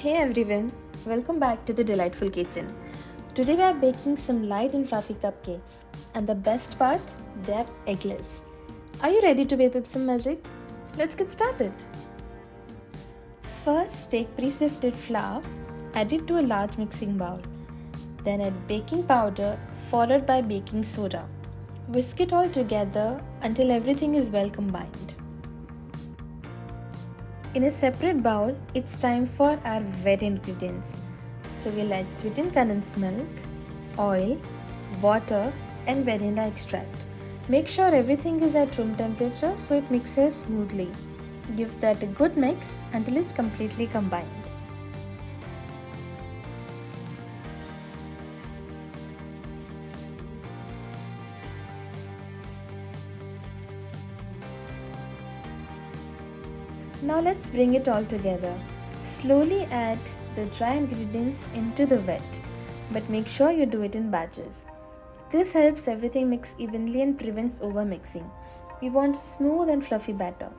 Hey everyone, welcome back to the Delightful Kitchen. Today we are baking some light and fluffy cupcakes. And the best part, they are eggless. Are you ready to whip up some magic? Let's get started. First, take pre-sifted flour, add it to a large mixing bowl. Then add baking powder followed by baking soda. Whisk it all together until everything is well combined. In a separate bowl, it's time for our wet ingredients. So we'll add sweetened condensed milk, oil, water and vanilla extract. Make sure everything is at room temperature so it mixes smoothly. Give that a good mix until it's completely combined. Now let's bring it all together. Slowly add the dry ingredients into the wet, but make sure you do it in batches. This helps everything mix evenly and prevents overmixing. We want smooth and fluffy batter.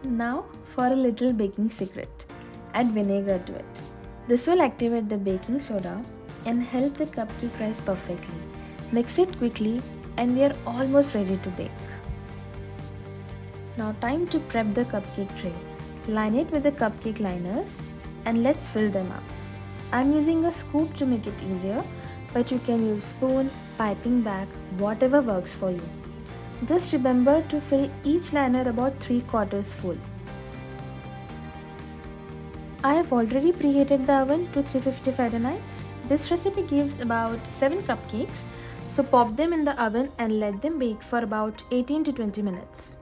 Now for a little baking secret. Add vinegar to it. This will activate the baking soda and help the cupcake rise perfectly. Mix it quickly and we are almost ready to bake. Now time to prep the cupcake tray. Line it with the cupcake liners and let's fill them up. I'm using a scoop to make it easier, but you can use spoon, piping bag, whatever works for you. Just remember to fill each liner about 3/4 full. I have already preheated the oven to 350 Fahrenheit. This recipe gives about 7 cupcakes, so pop them in the oven and let them bake for about 18 to 20 minutes.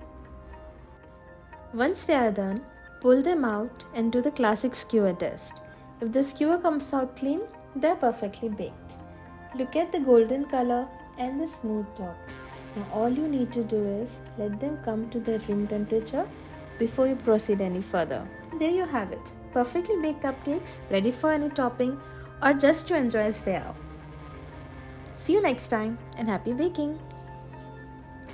Once they are done, pull them out and do the classic skewer test. If the skewer comes out clean, they are perfectly baked. Look at the golden color and the smooth top. Now all you need to do is let them come to the room temperature before you proceed any further. There you have it. Perfectly baked cupcakes ready for any topping or just to enjoy as they are. See you next time and happy baking!